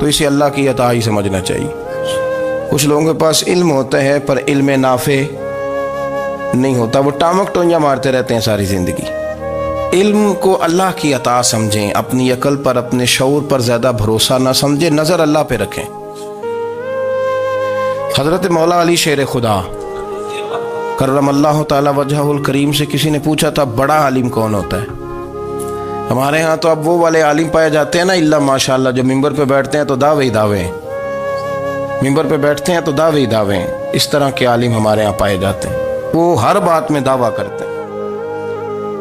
تو اسے اللہ کی عطا ہی سمجھنا چاہیے۔ کچھ لوگوں کے پاس علم ہوتا ہے پر علم نافع نہیں ہوتا، وہ ٹامک ٹونجا مارتے رہتے ہیں ساری زندگی۔ علم کو اللہ کی عطا سمجھیں، اپنی عقل پر اپنے شعور پر زیادہ بھروسہ نہ سمجھیں، نظر اللہ پہ رکھیں۔ حضرت مولا علی شیر خدا کرم اللہ تعالی وجہہ الکریم سے کسی نے پوچھا تھا بڑا عالم کون ہوتا ہے؟ ہمارے ہاں تو اب وہ والے عالم پائے جاتے ہیں نا، اللہ ماشاءاللہ، جو ممبر پہ بیٹھتے ہیں تو دعوے ہی دعوے ہیں، ممبر پہ بیٹھتے ہیں تو دعوے ہی دعوے ہیں۔ اس طرح کے عالم ہمارے ہاں پائے جاتے ہیں، وہ ہر بات میں دعویٰ کرتے ہیں،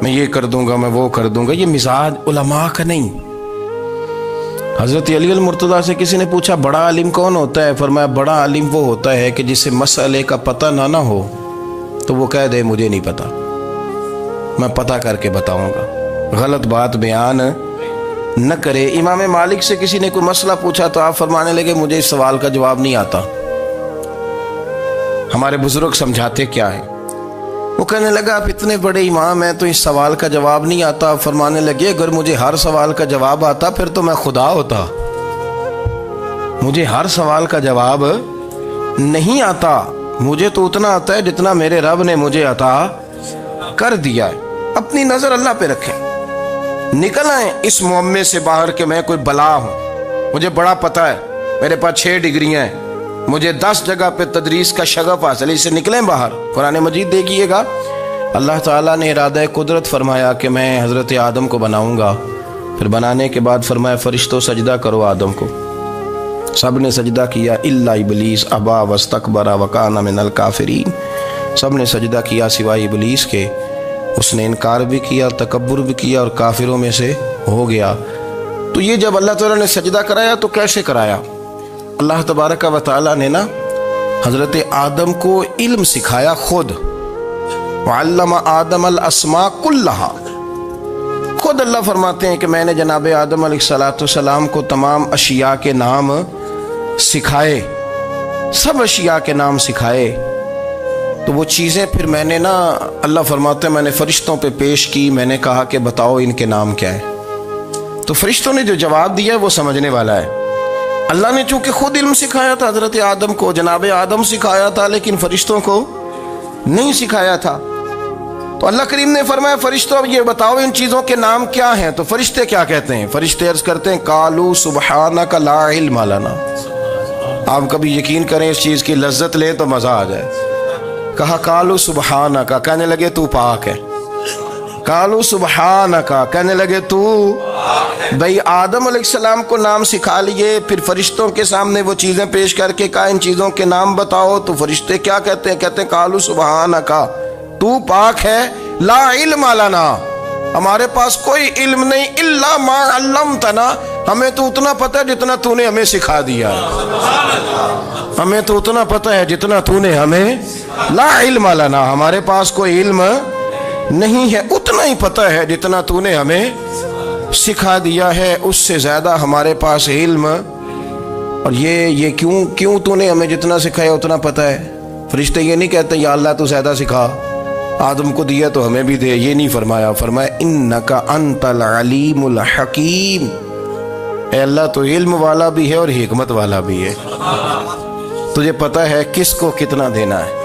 میں یہ کر دوں گا، میں وہ کر دوں گا۔ یہ مزاج علماء کا نہیں۔ حضرت علی المرتضیٰ سے کسی نے پوچھا بڑا عالم کون ہوتا ہے؟ فرمایا بڑا عالم وہ ہوتا ہے کہ جسے مسئلے کا پتہ نہ ہو تو وہ کہہ دے مجھے نہیں پتا، میں پتہ کر کے بتاؤں گا، غلط بات بیان نہ کرے۔ امام مالک سے کسی نے کوئی مسئلہ پوچھا تو آپ فرمانے لگے مجھے اس سوال کا جواب نہیں آتا، ہمارے بزرگ سمجھاتے کیا ہے؟ وہ کہنے لگا آپ اتنے بڑے امام ہیں تو اس سوال کا جواب نہیں آتا۔ فرمانے لگے اگر مجھے ہر سوال کا جواب آتا پھر تو میں خدا ہوتا، مجھے ہر سوال کا جواب نہیں آتا، مجھے تو اتنا آتا ہے جتنا میرے رب نے مجھے عطا کر دیا ہے۔ اپنی نظر اللہ پہ رکھیں، نکل آئیں اس معمے سے باہر کہ میں کوئی بلا ہوں، مجھے بڑا پتہ ہے، میرے پاس 6 ڈگریاں ہیں، مجھے 10 جگہ پہ تدریس کا شغف حاصل ہے، اس سے نکلیں باہر۔ قرآن مجید دیکھیے گا، اللہ تعالیٰ نے ارادہ قدرت فرمایا کہ میں حضرت آدم کو بناؤں گا، پھر بنانے کے بعد فرمایا فرشتوں سجدہ کرو آدم کو، سب نے سجدہ کیا الا ابلیس ابا واستکبر وکان من الکافرین، سب نے سجدہ کیا سوائے ابلیس کے، اس نے انکار بھی کیا، تکبر بھی کیا اور کافروں میں سے ہو گیا۔ تو یہ جب اللہ تعالیٰ نے سجدہ کرایا تو کیسے کرایا؟ اللہ تبارک و تعالیٰ نے نا حضرت آدم کو علم سکھایا خود، وعلم آدم الاسماء کلہا، خود اللہ فرماتے ہیں کہ میں نے جناب آدم علیہ السلام کو تمام اشیاء کے نام سکھائے، سب اشیاء کے نام سکھائے۔ تو وہ چیزیں پھر میں نے نا، اللہ فرماتے ہیں میں نے فرشتوں پہ پیش کی، میں نے کہا کہ بتاؤ ان کے نام کیا ہے، تو فرشتوں نے جو جواب دیا ہے وہ سمجھنے والا ہے۔ اللہ نے چونکہ خود علم سکھایا تھا حضرت آدم کو، جناب آدم سکھایا تھا، لیکن فرشتوں کو نہیں سکھایا تھا۔ تو اللہ کریم نے فرمایا فرشتوں اب یہ بتاؤ ان چیزوں کے نام کیا ہیں؟ تو فرشتے کیا کہتے ہیں؟ فرشتے عرض کرتے ہیں قالوا سبحانک لا علم لنا۔ آپ کبھی یقین کریں اس چیز کی لذت لیں تو مزہ آ جائے۔ کہا قالوا سبحانک، کہنے لگے تو پاک ہے، قالوا سبحانک، کہنے لگے تو بھئی آدم علیہ السلام کو نام سکھا لیے، پھر فرشتوں کے سامنے وہ چیزیں پیش کر کے کہا ان چیزوں کے نام بتاؤ، تو فرشتے کیا کہتے ہیں؟ کہتے ہیں قالوا سبحانک، تو پاک ہے، لا علم لنا، ہمارے پاس کوئی علم نہیں، الا ما علمتنا، ہمیں تو اتنا پتہ ہے جتنا تو نے ہمیں سکھا دیا ہے، ہمیں تو اتنا پتہ ہے جتنا تو نے ہمیں، لا علم لنا، ہمارے پاس کوئی علم نہیں ہے، اتنا ہی پتہ ہے جتنا تو نے ہمیں سکھا دیا ہے، اس سے زیادہ ہمارے پاس علم۔ اور یہ کیوں تو نے ہمیں جتنا سکھایا اتنا پتہ ہے؟ فرشتے یہ نہیں کہتے یا اللہ تو زیادہ سکھا، آدم کو دیا تو ہمیں بھی دے، یہ نہیں فرمایا، فرمایا انک انت العلیم الحکیم، اے اللہ تو علم والا بھی ہے اور حکمت والا بھی ہے، تجھے پتہ ہے کس کو کتنا دینا ہے،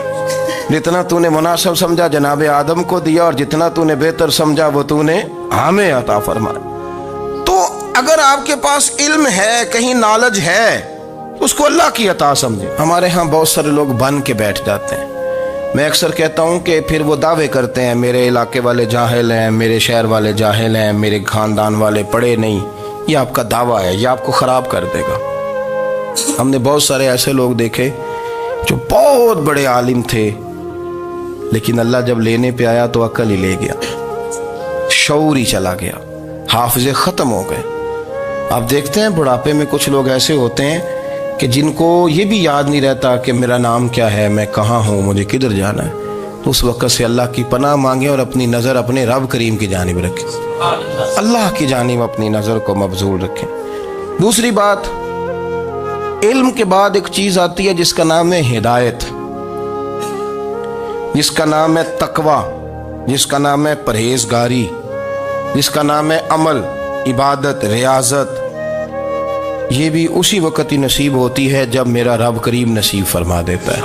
جتنا تو نے مناسب سمجھا جناب آدم کو دیا، اور جتنا تو نے بہتر سمجھا وہ تو نے ہمیں عطا فرمایا۔ تو اگر آپ کے پاس علم ہے، کہیں نالج ہے، اس کو اللہ کی عطا سمجھیں۔ ہمارے ہاں بہت سارے لوگ بن کے بیٹھ جاتے ہیں، میں اکثر کہتا ہوں کہ پھر وہ دعوے کرتے ہیں میرے علاقے والے جاہل ہیں، میرے شہر والے جاہل ہیں، میرے خاندان والے پڑھے نہیں۔ یہ آپ کا دعویٰ ہے، یہ آپ کو خراب کر دے گا۔ ہم نے بہت سارے ایسے لوگ دیکھے جو بہت بڑے عالم تھے، لیکن اللہ جب لینے پہ آیا تو عقل ہی لے گیا، شعور ہی چلا گیا، حافظے ختم ہو گئے۔ آپ دیکھتے ہیں بڑھاپے میں کچھ لوگ ایسے ہوتے ہیں کہ جن کو یہ بھی یاد نہیں رہتا کہ میرا نام کیا ہے، میں کہاں ہوں، مجھے کدھر جانا ہے۔ تو اس وقت سے اللہ کی پناہ مانگیں اور اپنی نظر اپنے رب کریم کی جانب رکھیں، اللہ کی جانب اپنی نظر کو مبذول رکھیں۔ دوسری بات، علم کے بعد ایک چیز آتی ہے جس کا نام ہے ہدایت، جس کا نام ہے تقوی، جس کا نام ہے پرہیزگاری، جس کا نام ہے عمل، عبادت، ریاضت۔ یہ بھی اسی وقت ہی نصیب ہوتی ہے جب میرا رب کریم نصیب فرما دیتا ہے۔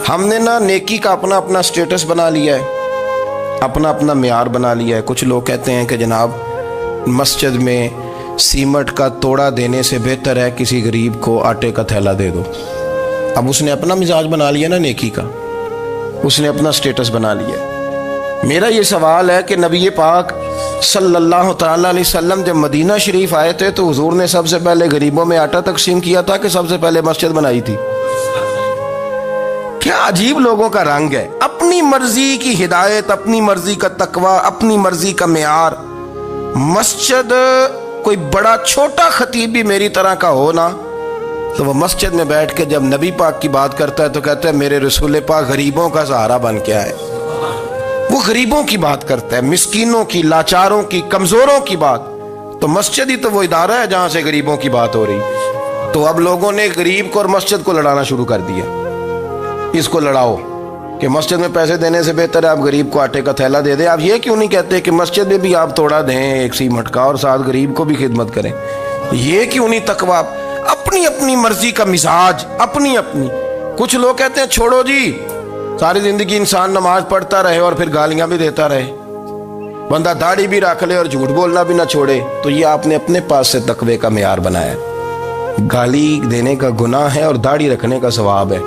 ہم نے نا نیکی کا اپنا اپنا سٹیٹس بنا لیا ہے، اپنا اپنا معیار بنا لیا ہے۔ کچھ لوگ کہتے ہیں کہ جناب مسجد میں سیمنٹ کا توڑا دینے سے بہتر ہے کسی غریب کو آٹے کا تھیلا دے دو۔ اب اس نے اپنا مزاج بنا لیا نا نیکی کا، اس نے اپنا سٹیٹس بنا لیا۔ میرا یہ سوال ہے کہ نبی پاک صلی اللہ تعالیٰ علیہ وسلم جب مدینہ شریف آئے تھے تو حضور نے سب سے پہلے غریبوں میں آٹا تقسیم کیا تھا کہ سب سے پہلے مسجد بنائی تھی؟ کیا عجیب لوگوں کا رنگ ہے، اپنی مرضی کی ہدایت، اپنی مرضی کا تقوی، اپنی مرضی کا معیار۔ مسجد کوئی بڑا چھوٹا خطیب بھی میری طرح کا ہو نا تو وہ مسجد میں بیٹھ کے جب نبی پاک کی بات کرتا ہے تو کہتا ہے میرے رسول پاک غریبوں کا سہارا بن کے آئے۔ وہ غریبوں کی بات کرتا ہے، مسکینوں کی، لاچاروں کی، کمزوروں کی بات۔ تو مسجد ہی تو وہ ادارہ ہے جہاں سے غریبوں کی بات ہو رہی۔ تو اب لوگوں نے غریب کو اور مسجد کو لڑانا شروع کر دیا، اس کو لڑاؤ کہ مسجد میں پیسے دینے سے بہتر ہے آپ غریب کو آٹے کا تھیلا دے دیں۔ آپ یہ کیوں نہیں کہتے کہ مسجد میں بھی آپ توڑا دیں ایک سیمنٹ کا اور ساتھ غریب کو بھی خدمت کریں؟ یہ کیوں نہیں تقویٰ؟ اپنی اپنی مرضی کا مزاج، اپنی اپنی۔ کچھ لوگ کہتے ہیں چھوڑو جی، ساری زندگی انسان نماز پڑھتا رہے اور پھر گالیاں بھی دیتا رہے، بندہ داڑھی بھی رکھ لے اور جھوٹ بولنا بھی نہ چھوڑے۔ تو یہ آپ نے اپنے پاس سے تقوی کا معیار بنایا ہے۔ گالی دینے کا گناہ ہے اور داڑھی رکھنے کا ثواب ہے۔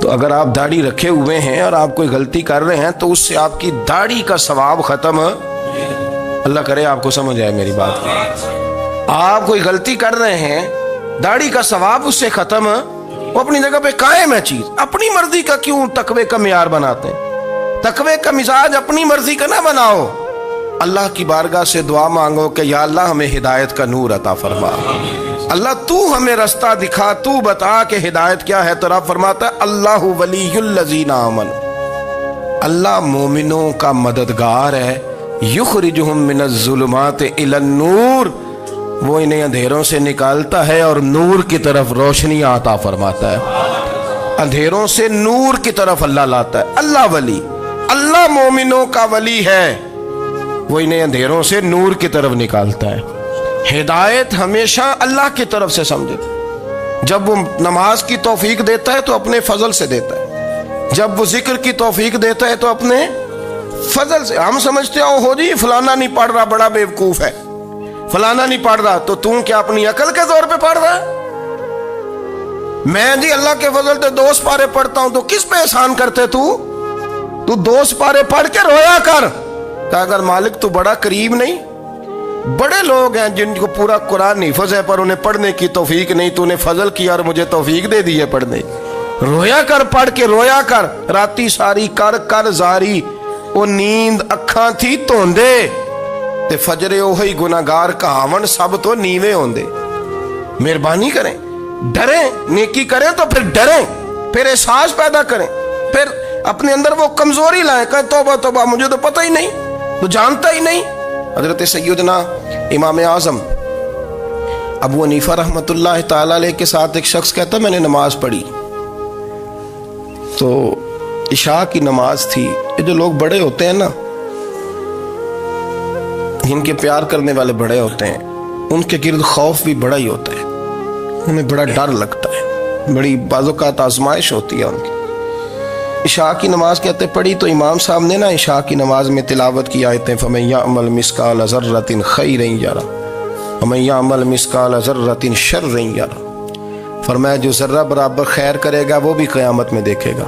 تو اگر آپ داڑھی رکھے ہوئے ہیں اور آپ کوئی غلطی کر رہے ہیں تو اس سے آپ کی داڑھی کا ثواب ختم۔ اللہ کرے آپ کو سمجھ آئے میری بات۔ آپ کوئی غلطی کر رہے ہیں، داڑھی کا ثواب اس سے ختم، وہ اپنی جگہ پہ قائم ہے چیز۔ اپنی مرضی کا کیوں تقوی کا معیار بناتے ہیں؟ تقوی کا مزاج اپنی مرضی کا نہ بناؤ۔ اللہ کی بارگاہ سے دعا مانگو کہ یا اللہ ہمیں ہدایت کا نور عطا فرما، اللہ تو ہمیں رستہ دکھا، تو بتا کہ ہدایت کیا ہے۔ تو رب فرماتا ہے اللہ ولی الذین آمنوا، اللہ مومنوں کا مددگار ہے، یخرجہم من الظلمات الی النور، وہ انہیں اندھیروں سے نکالتا ہے اور نور کی طرف روشنی عطا فرماتا ہے۔ اندھیروں سے نور کی طرف اللہ لاتا ہے۔ اللہ ولی، اللہ مومنوں کا ولی ہے، وہ انہیں اندھیروں سے نور کی طرف نکالتا ہے۔ ہدایت ہمیشہ اللہ کی طرف سے سمجھے۔ جب وہ نماز کی توفیق دیتا ہے تو اپنے فضل سے دیتا ہے، جب وہ ذکر کی توفیق دیتا ہے تو اپنے فضل سے۔ ہم سمجھتے ہو جی فلانا نہیں پڑھ رہا بڑا بیوقوف ہے، فلانا نہیں پڑھ رہا، تو تم کیا اپنی عقل کے زور پہ پڑھ رہا ہے؟ میں جی اللہ کے فضل سے 2 سپارے پڑھتا ہوں، تو کس پہ احسان کرتے تو 2 سپارے پڑھ کے رویا کر کہ اگر مالک تو بڑا قریب نہیں۔ بڑے لوگ ہیں جن کو پورا قرآن حفظ ہے پر انہیں پڑھنے کی توفیق نہیں، تو انہیں فضل کیا اور مجھے توفیق دے دی ہے پڑھنے۔ رویا کر، پڑھ کے رویا کر، راتی ساری کر کر زاری، وہ نیند اکھاں تھی توندے تے فجرے اوہی گناہگار کہاون سب تو نیوے ہوندے۔ مہربانی کریں، ڈریں، نیکی کریں تو پھر ڈریں، پھر احساس پیدا کریں، پھر اپنے اندر وہ کمزوری لائیں کہ توبہ توبہ مجھے تو پتہ ہی نہیں، تو جانتا ہی نہیں۔ حضرت سیدنا امام اعظم ابو حنیفہ رحمۃ اللہ تعالی علیہ کے ساتھ ایک شخص کہتا میں نے نماز پڑھی تو عشاء کی نماز تھی۔ یہ جو لوگ بڑے ہوتے ہیں نا، جن کے پیار کرنے والے بڑے ہوتے ہیں، ان کے گرد خوف بھی بڑا ہی ہوتا ہے، انہیں بڑا ڈر لگتا ہے، بڑی بعض اوقات آزمائش ہوتی ہے ان کی۔ عشاء کی نماز کہتے پڑھی تو امام صاحب نے نا عشاء کی نماز میں تلاوت کی آیتیں فَمَن يَعْمَلْ مِثْقَالَ ذَرَّةٍ خَيْرًا يَرَهُ وَمَن يَعْمَلْ مِثْقَالَ ذَرَّةٍ شَرًّا يَرَهُ، فرمایا جو ذرہ برابر خیر کرے گا وہ بھی قیامت میں دیکھے گا،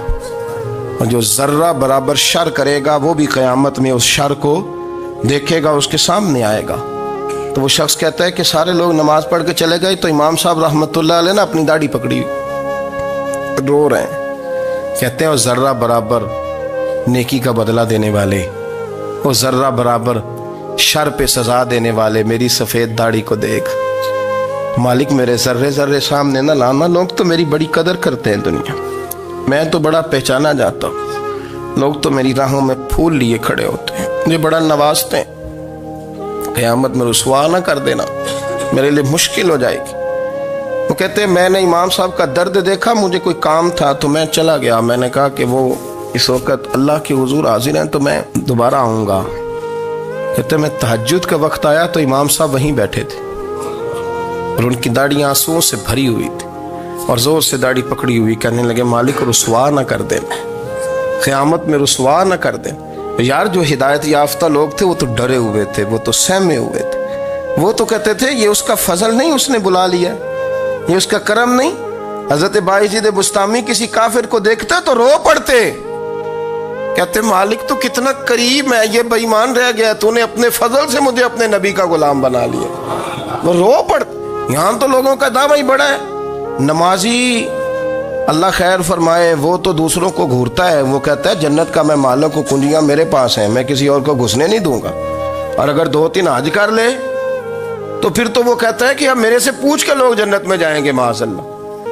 اور جو ذرہ برابر شر کرے گا وہ بھی قیامت میں اس شر کو دیکھے گا، اس کے سامنے آئے گا۔ تو وہ شخص کہتا ہے کہ سارے لوگ نماز پڑھ کے چلے گئے تو امام صاحب رحمۃ اللہ علیہ نے اپنی داڑھی پکڑی، رو رہے ہیں، کہتے ہیں وہ ذرہ برابر نیکی کا بدلہ دینے والے، وہ ذرہ برابر شر پہ سزا دینے والے میری سفید داڑھی کو دیکھ، مالک میرے ذرے ذرے سامنے نہ لانا، لوگ تو میری بڑی قدر کرتے ہیں دنیا، میں تو بڑا پہچانا جاتا ہوں، لوگ تو میری راہوں میں پھول لیے کھڑے ہوتے ہیں، مجھے بڑا نوازتے ہیں، قیامت میں رسوا نہ کر دینا، میرے لیے مشکل ہو جائے گی۔ وہ کہتے ہیں میں نے امام صاحب کا درد دیکھا، مجھے کوئی کام تھا تو میں چلا گیا، میں نے کہا کہ وہ اس وقت اللہ کے حضور حاضر ہیں تو میں دوبارہ آؤں گا، کہتے میں تہجد کا وقت آیا تو امام صاحب وہیں بیٹھے تھے اور ان کی داڑھی آنسوؤں سے بھری ہوئی تھی اور زور سے داڑھی پکڑی ہوئی، کہنے لگے مالک رسوا نہ کر دیں، قیامت میں رسوا نہ کر دیں۔ یار جو ہدایت یافتہ لوگ تھے وہ تو ڈرے ہوئے تھے، وہ تو سہمے ہوئے تھے، وہ تو کہتے تھے یہ اس کا فضل نہیں، اس نے بلا لیا، یہ اس کا کرم نہیں۔ حضرت بایزید بستامی کسی کافر کو دیکھتے تو رو پڑتے، کہتے مالک تو کتنا قریب ہے، یہ بے ایمان رہ گیا، تو نے اپنے فضل سے مجھے اپنے نبی کا غلام بنا لیا، وہ رو پڑتے۔ یہاں تو لوگوں کا دعویٰ ہی بڑا ہے۔ نمازی اللہ خیر فرمائے وہ تو دوسروں کو گھورتا ہے، وہ کہتا ہے جنت کا میں مالک ہوں، کنجیاں میرے پاس ہیں، میں کسی اور کو گھسنے نہیں دوں گا، اور اگر 2-3 حج کر لے تو پھر تو وہ کہتا ہے کہ اب میرے سے پوچھ کے لوگ جنت میں جائیں گے معاذ اللہ،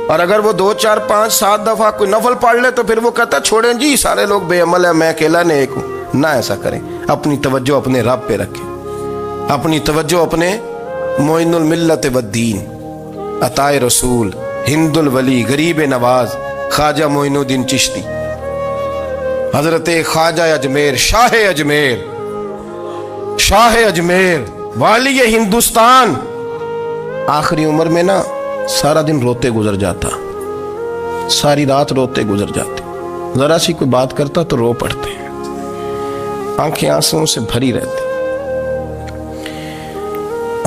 اور اگر وہ 2 4 5 7 دفعہ کوئی نفل پڑھ لے تو پھر وہ کہتا ہے چھوڑیں جی سارے لوگ بے عمل ہیں، میں اکیلا نیک ہوں۔ نہ ایسا کریں، اپنی توجہ اپنے رب پہ رکھیں، اپنی توجہ اپنے معین الملت والدین، عطائے رسول، ہند الولی، غریب نواز، خواجہ معین الدین چشتی، حضرت خواجہ اجمیر، شاہ اجمیر، شاہ اجمیر، والی ہندوستان، آخری عمر میں نا سارا دن روتے گزر جاتا، ساری رات روتے گزر جاتے، ذرا سی کوئی بات کرتا تو رو پڑتے، آنکھیں آنسوؤں سے بھری رہتی۔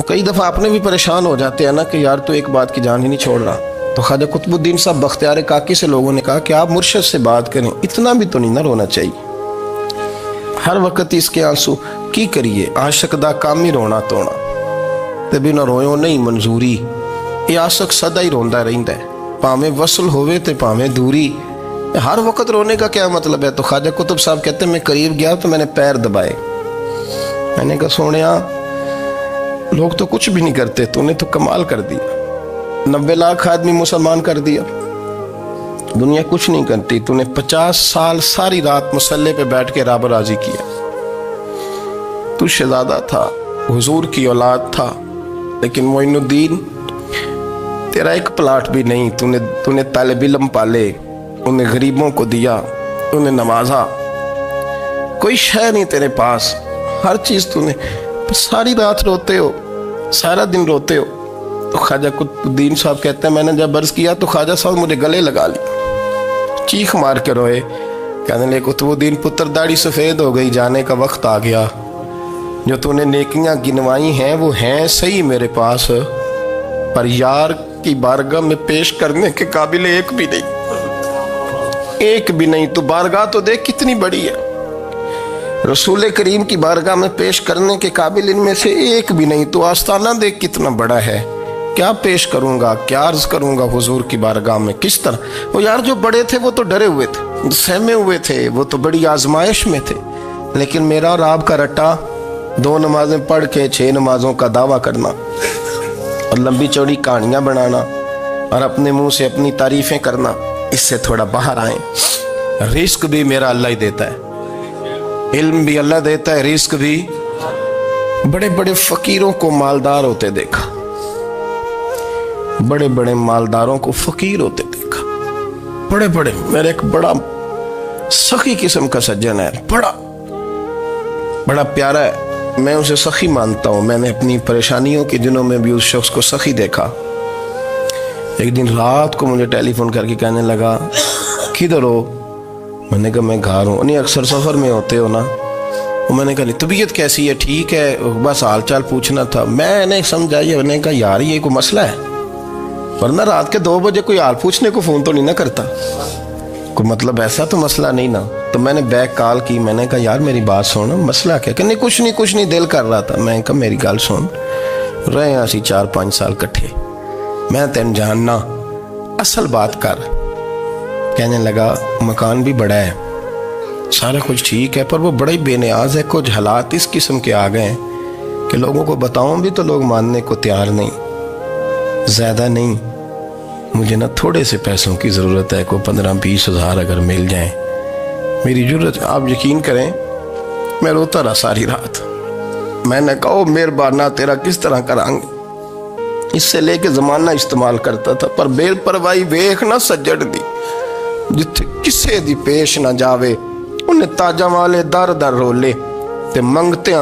کئی دفعہ آپ نے بھی پریشان ہو جاتے ہیں نا کہ یار تو ایک بات کی جان ہی نہیں چھوڑ رہا، تو خواجہ قطب الدین صاحب بختیار کاکی سے لوگوں نے کہا کہ آپ مرشد سے بات کریں، اتنا بھی تو نہیں نہ رونا چاہیے، ہر وقت اس کے آنسو کی کریے، عاشق دا کام ہی رونا تونا، تے بنا رویوں نہیں منظوری، یہ عاشق سدا ہی روندا رہندا ہے، پاویں وصل ہوئے تے پاویں دوری، ہر وقت رونے کا کیا مطلب ہے؟ تو خواجہ قطب صاحب کہتے ہیں میں قریب گیا تو میں نے پیر دبائے، میں نے کہا سونیا لوگ تو کچھ بھی نہیں کرتے، تو نے تو کمال کر دیا، 90 لاکھ آدمی مسلمان کر دیا، دنیا کچھ نہیں کرتی، تو نے 50 سال ساری رات مصلے پہ بیٹھ کے رب راضی کیا، تو شہزادہ تھا، حضور کی اولاد تھا، لیکن معین الدین تیرا ایک پلاٹ بھی نہیں، تو نے طالب علم پالے، انہیں غریبوں کو دیا، انہیں نوازا، کوئی شے نہیں تیرے پاس، ہر چیز تو نے، ساری رات روتے ہو، سارا دن روتے ہو۔ تو خواجہ قطب الدین صاحب کہتے ہیں میں نے جب عرض کیا تو خواجہ صاحب مجھے گلے لگا لی، چیخ مار کے روئے، کہنے لگے قطب الدین پتر داڑھی سفید ہو گئی، جانے کا وقت آ گیا، جو تو نے نیکیاں گنوائی ہیں وہ ہیں صحیح میرے پاس، پر یار کی بارگاہ میں پیش کرنے کے قابل ایک بھی نہیں، ایک بھی نہیں، تو بارگاہ تو دیکھ کتنی بڑی ہے، رسول کریم کی بارگاہ میں پیش کرنے کے قابل ان میں سے ایک بھی نہیں، تو آستانہ دیکھ کتنا بڑا ہے، کیا پیش کروں گا، کیا عرض کروں گا حضور کی بارگاہ میں، کس طرح؟ وہ یار جو بڑے تھے وہ تو ڈرے ہوئے تھے، سہمے ہوئے تھے، وہ تو بڑی آزمائش میں تھے، لیکن میرا اور آپ کا رٹا 2 نمازیں پڑھ کے 6 نمازوں کا دعویٰ کرنا اور لمبی چوڑی کہانیاں بنانا اور اپنے منہ سے اپنی تعریفیں کرنا، اس سے تھوڑا باہر آئیں۔ رزق بھی میرا اللہ ہی دیتا ہے، علم بھی اللہ دیتا ہے، رزق بھی۔ بڑے بڑے فقیروں کو مالدار ہوتے دیکھا، بڑے بڑے مالداروں کو فقیر ہوتے دیکھا، بڑے بڑے، میرے ایک بڑا سخی قسم کا سجن ہے، بڑا پیارا ہے، میں اسے سخی مانتا ہوں، میں نے اپنی پریشانیوں کے دنوں میں بھی اس شخص کو سخی دیکھا۔ ایک دن رات کو مجھے ٹیلی فون کر کے کہنے لگا کدھر ہو؟ میں نے کہا میں گھر ہوں۔ نہیں اکثر سفر میں ہوتے ہو نا؟ میں نے کہا طبیعت کیسی ہے؟ ٹھیک ہے، بس حال چال پوچھنا تھا۔ میں نے سمجھائی، میں نے کہا یار یہ کوئی مسئلہ ہے، ورنہ رات کے 2 بجے کوئی حال پوچھنے کو فون تو نہیں نہ کرتا، کوئی مطلب ایسا تو مسئلہ نہیں نا۔ تو میں نے بیک کال کی، میں نے کہا یار میری بات سن، مسئلہ کیا؟ کہ نہیں کچھ نہیں دل کر رہا تھا۔ میں نے کہا میری گال سن، رہے ہیں اسی 4-5 سال کٹھے، میں تین جاننا، اصل بات کر۔ کہنے لگا مکان بھی بڑا ہے، سارا کچھ ٹھیک ہے، پر وہ بڑا ہی بے نیاز ہے، کچھ حالات اس قسم کے آ گئے ہیں کہ لوگوں کو بتاؤں بھی تو لوگ ماننے کو تیار نہیں، زیادہ نہیں، مجھے نا تھوڑے سے پیسوں کی ضرورت ہے، کوئی 15-20 ہزار اگر مل جائیں، میری ضرورت۔ آپ یقین کریں میں روتا رہا ساری رات۔ میں نے کہا مہربانہ تیرا کس طرح کرانگے، اس سے لے کے زمانہ استعمال کرتا تھا، پر بے پرواہی ویکھ نہ سجڑ دی، جتھے کسے دی پیش نہ جاوے، انہیں تاجاں والے در در رولے تے منگتے ہیں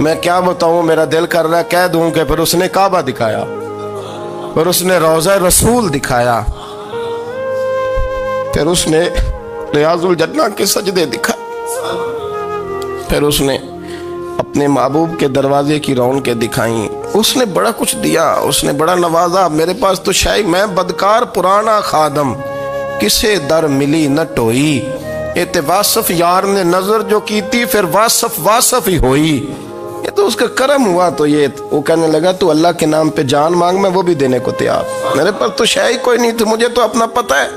میں کیا بتاؤں، میرا دل کر رہا ہے کہہ دوں کہ پھر اس نے کعبہ دکھایا، پھر اس نے روضہ رسول دکھایا، پھر اس نے ریاض الجنہ کے سجدے دکھائے، پھر اس نے اپنے محبوب کے دروازے کی رونقیں دکھائیں، اس نے بڑا کچھ دیا، اس نے بڑا نوازا۔ میرے پاس تو شاید میں بدکار پرانا خادم، کسے در ملی نہ ٹوئی، اے واصف یار نے نظر جو کی تھی، پھر واصف ہی ہوئی۔ یہ تو اس کا کرم ہوا۔ تو یہ وہ کہنے لگا تو اللہ کے نام پہ جان مانگ، میں وہ بھی دینے کو تیار۔ میرے پاس تو شے کوئی نہیں تھی، مجھے تو اپنا پتہ ہے،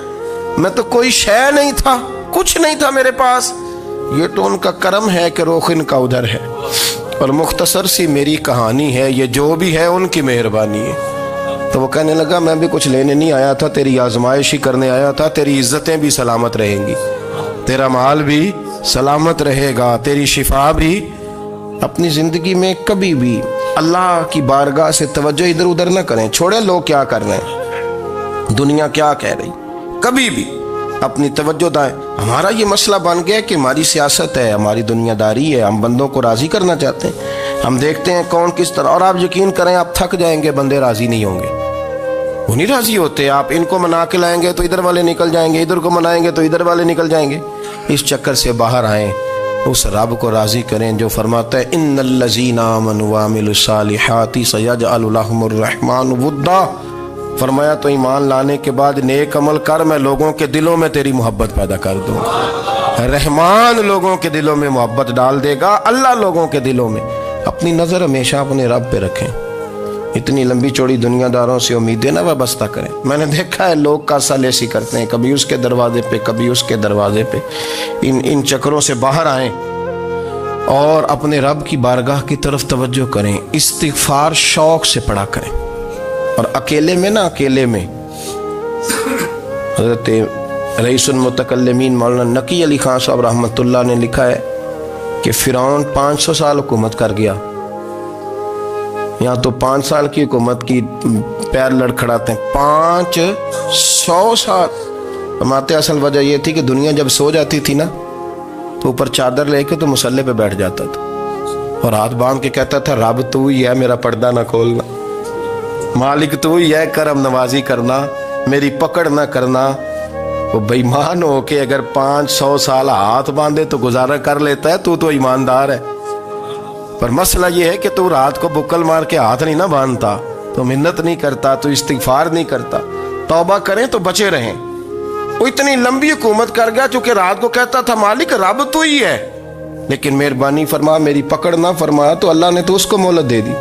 میں تو کوئی شے نہیں تھا، کچھ نہیں تھا میرے پاس۔ یہ تو ان کا کرم ہے کہ رخ ان کا ادھر ہے، اور مختصر سی میری کہانی ہے، یہ جو بھی ہے ان کی مہربانی ہے۔ تو وہ کہنے لگا میں بھی کچھ لینے نہیں آیا تھا، تیری آزمائش ہی کرنے آیا تھا، تیری عزتیں بھی سلامت رہیں گی، تیرا مال بھی سلامت رہے گا، تیری شفا بھی۔ اپنی زندگی میں کبھی بھی اللہ کی بارگاہ سے توجہ ادھر ادھر نہ کریں، چھوڑیں لوگ کیا کر رہے ہیں، دنیا کیا کہہ رہی، کبھی بھی اپنی توجہ دائیں۔ ہمارا یہ مسئلہ بن گیا کہ ہماری سیاست ہے، ہماری دنیا داری ہے، ہم بندوں کو راضی کرنا چاہتے ہیں، ہم دیکھتے ہیں کون کس طرح، اور آپ یقین کریں آپ تھک جائیں گے، بندے راضی نہیں ہوں گے، وہ نہیں راضی ہوتے۔ آپ ان کو منا کے لائیں گے تو ادھر والے نکل جائیں گے، ادھر کو منائیں گے تو ادھر والے نکل جائیں گے۔ اس چکر سے باہر آئیں، اس رب کو راضی کریں جو فرماتا ہے ان الذین آمنوا وعملوا الصالحات سیجعل لهم الرحمن ودا۔ فرمایا تو ایمان لانے کے بعد نیک عمل کر، میں لوگوں کے دلوں میں تیری محبت پیدا کر دوں گا۔ رحمان لوگوں کے دلوں میں محبت ڈال دے گا، اللہ لوگوں کے دلوں میں۔ اپنی نظر ہمیشہ اپنے رب پہ رکھیں، اتنی لمبی چوڑی دنیا داروں سے امیدیں نہ وابستہ کریں۔ میں نے دیکھا ہے لوگ کاسا لیسی کرتے ہیں، کبھی اس کے دروازے پہ کبھی اس کے دروازے پہ۔ ان چکروں سے باہر آئیں اور اپنے رب کی بارگاہ کی طرف توجہ کریں، استغفار شوق سے پڑھا کریں، اور اکیلے میں نا، اکیلے میں۔ حضرت رئیس المتکلمین مولانا نقی علی خان صاحب رحمۃ اللہ نے لکھا ہے کہ فرعون 500 سال حکومت کر گیا، یہاں تو 5 سال کی حکومت کی پیر لڑکھڑاتے ہیں، 500 سال۔ فرماتے اصل وجہ یہ تھی کہ دنیا جب سو جاتی تھی نا تو اوپر چادر لے کے تو مسلح پہ بیٹھ جاتا تھا، اور ہاتھ باندھ کے کہتا تھا رب تو ہی ہے، میرا پردہ نہ کھولنا، مالک تو ہی ہے، کرم نوازی کرنا، میری پکڑ نہ کرنا۔ وہ بے ایمان ہو کے اگر 500 سال ہاتھ باندھے تو گزارا کر لیتا ہے، تو ایماندار ہے۔ پر مسئلہ یہ ہے کہ تو رات کو بکل مار کے ہاتھ نہیں نہ باندھتا، تو منت نہیں کرتا، تو استغفار نہیں کرتا۔ توبہ کریں تو بچے رہیں۔ وہ اتنی لمبی حکومت کر گیا چونکہ رات کو کہتا تھا مالک رب تو ہی ہے، لیکن مہربانی فرما، میری پکڑ نہ فرمایا، تو اللہ نے تو اس کو مہلت دے دی۔